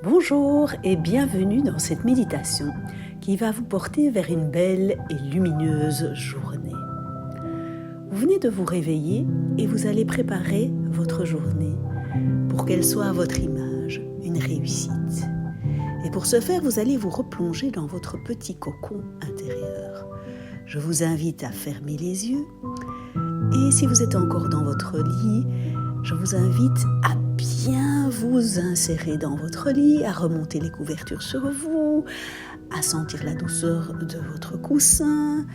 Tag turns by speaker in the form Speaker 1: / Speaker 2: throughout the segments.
Speaker 1: Bonjour et bienvenue dans cette méditation qui va vous porter vers une belle et lumineuse journée. Vous venez de vous réveiller et vous allez préparer votre journée pour qu'elle soit à votre image, une réussite. Et pour ce faire, vous allez vous replonger dans votre petit cocon intérieur. Je vous invite à fermer les yeux et si vous êtes encore dans votre lit, je vous invite à bien vous insérer dans votre lit, à remonter les couvertures sur vous, à sentir la douceur de votre coussin.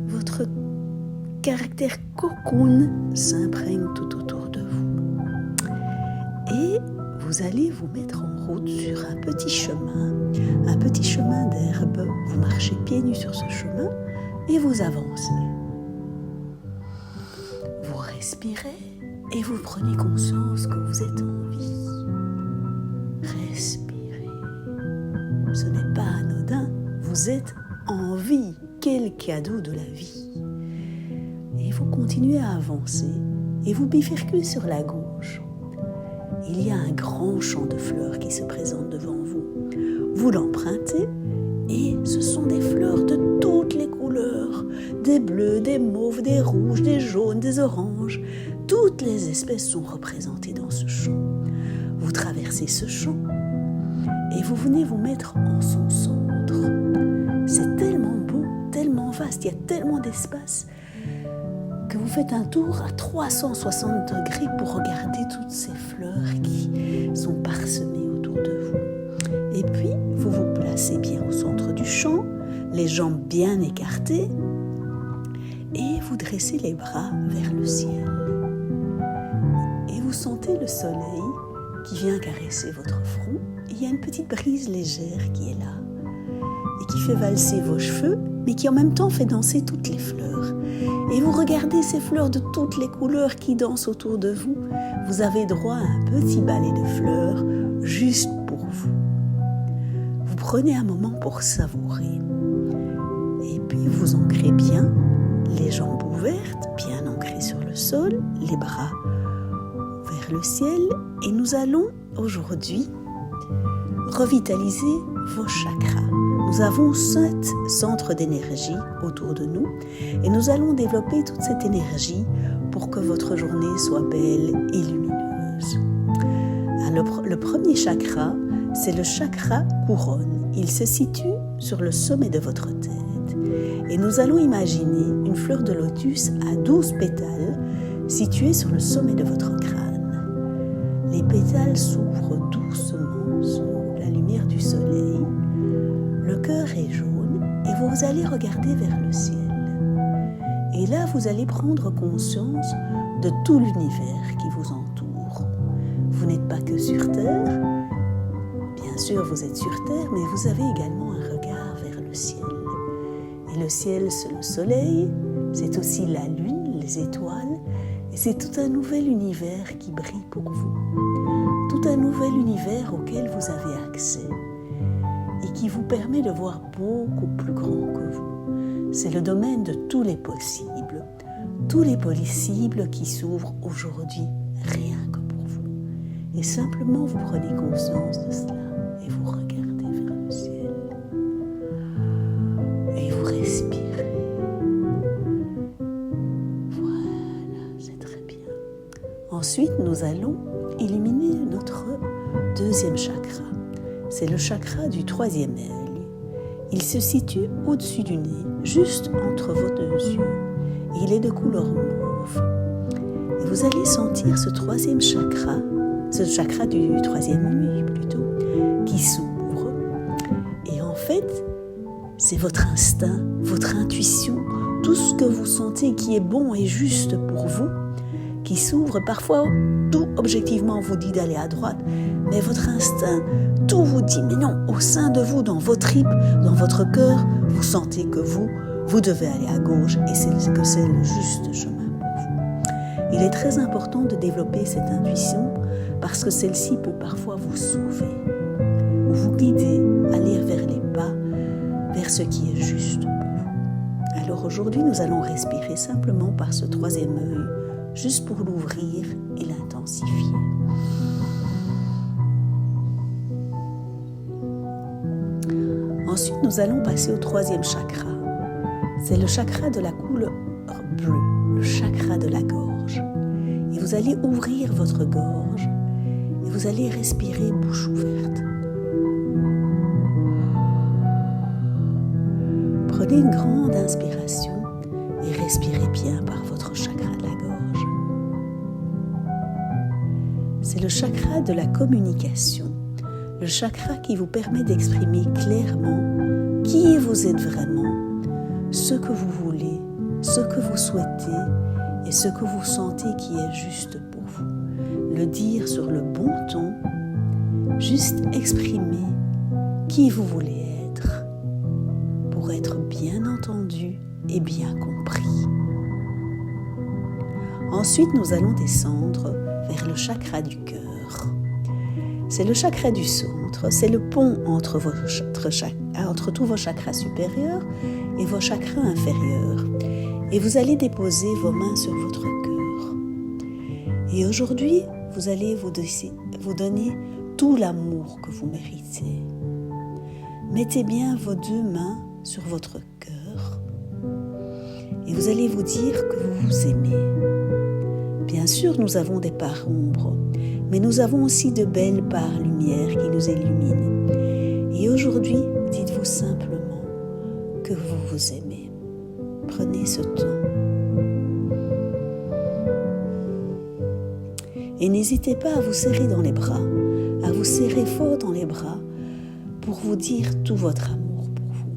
Speaker 1: Votre caractère cocoon s'imprègne tout autour de vous. Et vous allez vous mettre en route sur un petit chemin d'herbe. Vous marchez pieds nus sur ce chemin et vous avancez. Vous respirez. Et vous prenez conscience que vous êtes en vie. Respirez. Ce n'est pas anodin, vous êtes en vie. Quel cadeau de la vie. Et vous continuez à avancer et vous bifurquez sur la gauche. Il y a un grand champ de fleurs qui se présente devant vous. Vous l'empruntez et ce sont des fleurs de toutes les couleurs. Des bleus, des mauves, des rouges, des jaunes, des oranges. Toutes les espèces sont représentées dans ce champ. Vous traversez ce champ et vous venez vous mettre en son centre. C'est tellement beau, tellement vaste, il y a tellement d'espace que vous faites un tour à 360 degrés pour regarder toutes ces fleurs qui sont parsemées autour de vous. Et puis, vous vous placez bien au centre du champ, les jambes bien écartées et vous dressez les bras vers le ciel. Vous sentez le soleil qui vient caresser votre front. Il y a une petite brise légère qui est là et qui fait valser vos cheveux, mais qui en même temps fait danser toutes les fleurs. Et vous regardez ces fleurs de toutes les couleurs qui dansent autour de vous. Vous avez droit à un petit balai de fleurs juste pour vous. Vous prenez un moment pour savourer. Et puis vous ancrez bien, les jambes ouvertes, bien ancrées sur le sol, les bras vers le ciel, et nous allons aujourd'hui revitaliser vos chakras. Nous avons 7 centres d'énergie autour de nous et nous allons développer toute cette énergie pour que votre journée soit belle et lumineuse. Alors, le premier chakra, c'est le chakra couronne. Il se situe sur le sommet de votre tête et nous allons imaginer une fleur de lotus à 12 pétales située sur le sommet de votre crâne. Les pétales s'ouvrent doucement sous la lumière du soleil. Le cœur est jaune et vous allez regarder vers le ciel. Et là, vous allez prendre conscience de tout l'univers qui vous entoure. Vous n'êtes pas que sur Terre. Bien sûr, vous êtes sur Terre, mais vous avez également un regard vers le ciel. Et le ciel, c'est le soleil, c'est aussi la lune, les étoiles. Et c'est tout un nouvel univers qui brille pour vous. Tout un nouvel univers auquel vous avez accès et qui vous permet de voir beaucoup plus grand que vous. C'est le domaine de tous les possibles qui s'ouvrent aujourd'hui rien que pour vous. Et simplement vous prenez conscience de cela et vous regardez vers le ciel et vous respirez. Ensuite, nous allons illuminer notre deuxième chakra. C'est le chakra du 3e œil. Il se situe au-dessus du nez, juste entre vos 2 yeux. Il est de couleur mauve. Et vous allez sentir ce chakra du 3e œil plutôt, qui s'ouvre. Et en fait, c'est votre instinct, votre intuition, tout ce que vous sentez qui est bon et juste pour vous, qui s'ouvre. Parfois, tout objectivement vous dit d'aller à droite, mais votre instinct, tout vous dit, mais non, au sein de vous, dans vos tripes, dans votre cœur, vous sentez que vous devez aller à gauche et c'est le juste chemin pour vous. Il est très important de développer cette intuition parce que celle-ci peut parfois vous sauver ou vous guider à aller vers les pas, vers ce qui est juste pour vous. Alors aujourd'hui, nous allons respirer simplement par ce 3e œil, juste pour l'ouvrir et l'intensifier. Ensuite, nous allons passer au troisième chakra. C'est le chakra de la couleur bleue, le chakra de la gorge. Et vous allez ouvrir votre gorge et vous allez respirer bouche ouverte. Prenez une grande inspiration et respirez bien par votre chakra de la gorge. C'est le chakra de la communication, le chakra qui vous permet d'exprimer clairement qui vous êtes vraiment, ce que vous voulez, ce que vous souhaitez et ce que vous sentez qui est juste pour vous. Le dire sur le bon ton, juste exprimer qui vous voulez être pour être bien entendu et bien compris. Ensuite, nous allons descendre vers le chakra du cœur. C'est le chakra du centre, c'est le pont entre tous vos chakras supérieurs et vos chakras inférieurs. Et vous allez déposer vos mains sur votre cœur. Et aujourd'hui, vous allez vous donner tout l'amour que vous méritez. Mettez bien vos deux mains sur votre cœur et vous allez vous dire que vous vous aimez. Bien sûr, nous avons des parts ombres, mais nous avons aussi de belles parts lumière qui nous illuminent. Et aujourd'hui, dites-vous simplement que vous vous aimez. Prenez ce temps. Et n'hésitez pas à vous serrer dans les bras, à vous serrer fort dans les bras pour vous dire tout votre amour pour vous.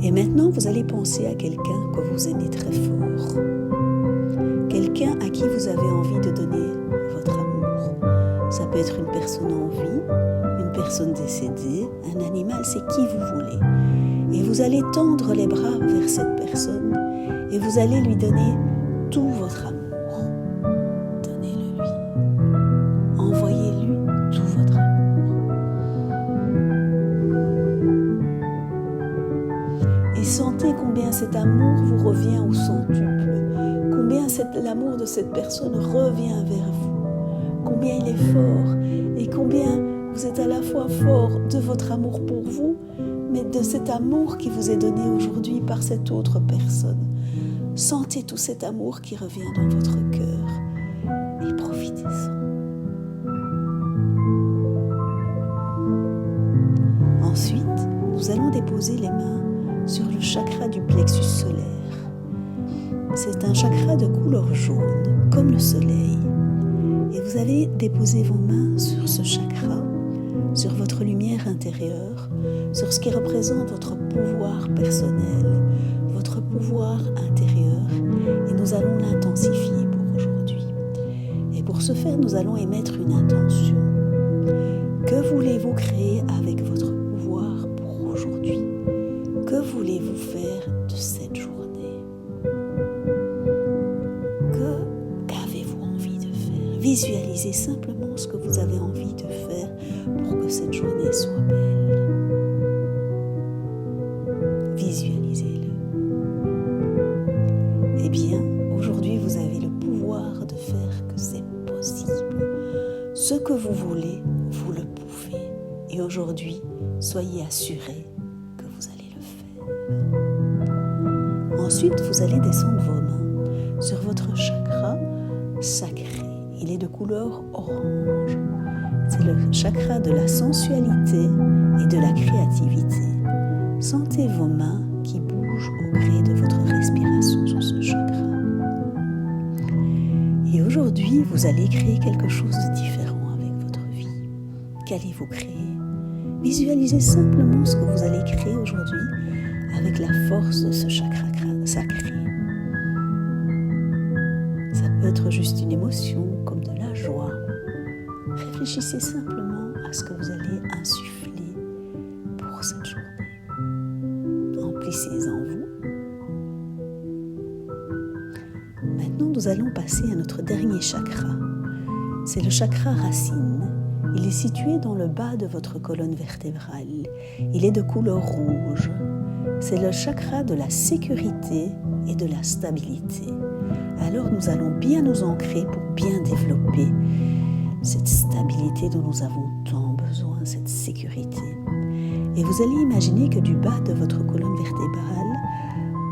Speaker 1: Et maintenant, vous allez penser à quelqu'un que vous aimez très fort. Quelqu'un à qui vous avez envie de donner votre amour. Ça peut être une personne en vie, une personne décédée, un animal, c'est qui vous voulez. Et vous allez tendre les bras vers cette personne et vous allez lui donner tout votre amour. Donnez-le lui. Envoyez-lui tout votre amour. Et sentez combien cet amour vous revient au centuple. Combien l'amour de cette personne revient vers vous, combien il est fort et combien vous êtes à la fois fort de votre amour pour vous, mais de cet amour qui vous est donné aujourd'hui par cette autre personne. Sentez tout cet amour qui revient dans votre cœur et profitez-en. Ensuite, nous allons déposer les mains sur le chakra du plexus solaire. C'est un chakra de couleur jaune, comme le soleil. Et vous allez déposer vos mains sur ce chakra, sur votre lumière intérieure, sur ce qui représente votre pouvoir personnel, votre pouvoir intérieur. Et nous allons l'intensifier pour aujourd'hui. Et pour ce faire, nous allons émettre une intention. Que voulez-vous créer avec votre pouvoir pour aujourd'hui? Que voulez-vous faire de cette journée? Visualisez simplement ce que vous avez envie de faire pour que cette journée soit belle. Visualisez-le. Eh bien, aujourd'hui, vous avez le pouvoir de faire que c'est possible. Ce que vous voulez, vous le pouvez. Et aujourd'hui, soyez assurés que vous allez le faire. Ensuite, vous allez descendre vos mains sur votre chakra sacré. Il est de couleur orange. C'est le chakra de la sensualité et de la créativité. Sentez vos mains qui bougent au gré de votre respiration sur ce chakra. Et aujourd'hui, vous allez créer quelque chose de différent avec votre vie. Qu'allez-vous créer? Visualisez simplement ce que vous allez créer aujourd'hui avec la force de ce chakra sacré. Ça peut être juste une émotion, comme de la joie. Réfléchissez simplement à ce que vous allez insuffler pour cette journée. Emplissez-en vous. Maintenant, nous allons passer à notre dernier chakra. C'est le chakra racine. Il est situé dans le bas de votre colonne vertébrale. Il est de couleur rouge. C'est le chakra de la sécurité et de la stabilité. Alors nous allons bien nous ancrer pour bien développer cette stabilité dont nous avons tant besoin, cette sécurité. Et vous allez imaginer que du bas de votre colonne vertébrale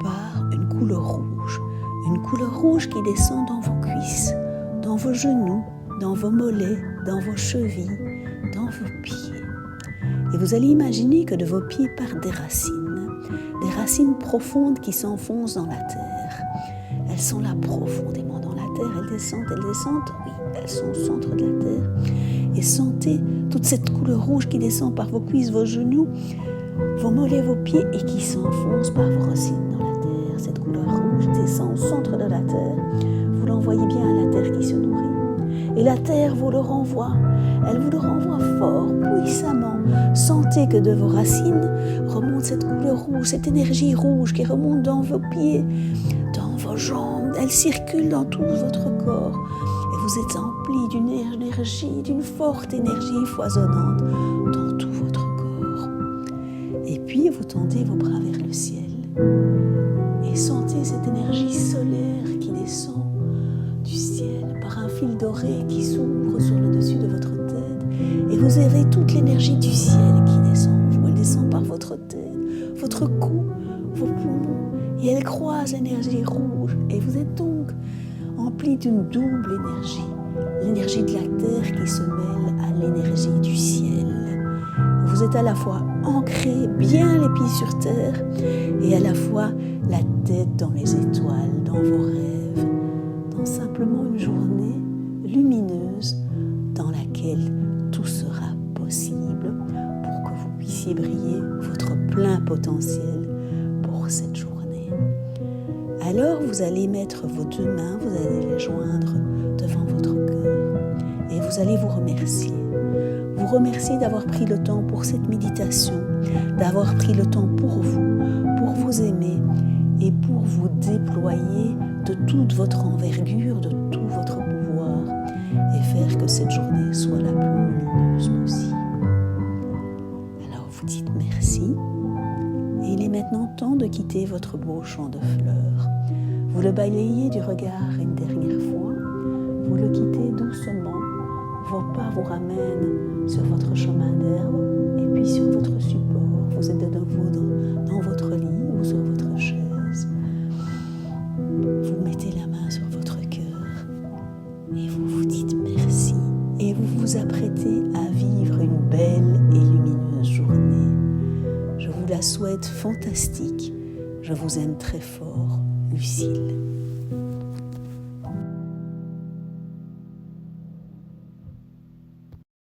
Speaker 1: part une couleur rouge qui descend dans vos cuisses, dans vos genoux, dans vos mollets, dans vos chevilles, dans vos pieds. Et vous allez imaginer que de vos pieds partent des racines profondes qui s'enfoncent dans la terre. Elles sont là profondément dans la terre, elles descendent, oui, elles sont au centre de la terre. Et sentez toute cette couleur rouge qui descend par vos cuisses, vos genoux, vos mollets, vos pieds et qui s'enfonce par vos racines dans la terre. Cette couleur rouge descend au centre de la terre. Vous l'envoyez bien à la terre qui se nourrit. Et la terre vous le renvoie. Elle vous le renvoie fort, puissamment. Sentez que de vos racines remonte cette couleur rouge, cette énergie rouge qui remonte dans vos pieds, dans vos jambes. Elle circule dans tout votre corps. Et vous êtes empli d'une énergie, d'une forte énergie foisonnante dans tout votre corps. Et puis vous tendez vos bras vers le ciel. Et sentez cette énergie solaire qui descend du ciel par un fil doré qui s'ouvre sur le dessus de votre tête. Et vous avez toute l'énergie du ciel qui descend. Elle descend par votre tête, votre cou, vos poumons. Et elle croise l'énergie rouge. Et vous êtes donc empli d'une double énergie. L'énergie de la terre qui se mêle à l'énergie du ciel. Vous êtes à la fois ancré, bien les pieds sur terre, et à la fois la tête dans les étoiles, dans vos rêves, dans simplement une journée lumineuse dans laquelle tout sera possible pour que vous puissiez briller votre plein potentiel pour cette journée. Alors vous allez mettre vos deux mains, vous allez les joindre devant votre cœur et vous allez vous remercier. Vous remercier d'avoir pris le temps pour cette méditation, d'avoir pris le temps pour vous aimer et pour vous déployer de toute votre envergure, de tout votre pouvoir et faire que cette journée soit la plus lumineuse possible. Alors vous dites merci et il est maintenant temps de quitter votre beau champ de fleurs. Vous le balayez du regard une dernière fois, vous le quittez doucement. Vos pas vous ramènent sur votre chemin d'herbe et puis sur votre support. Vous êtes de nouveau dans votre lit ou sur votre chaise. Vous mettez la main sur votre cœur et vous vous dites merci. Et vous vous apprêtez à vivre une belle et lumineuse journée. Je vous la souhaite fantastique. Je vous aime très fort, Lucille.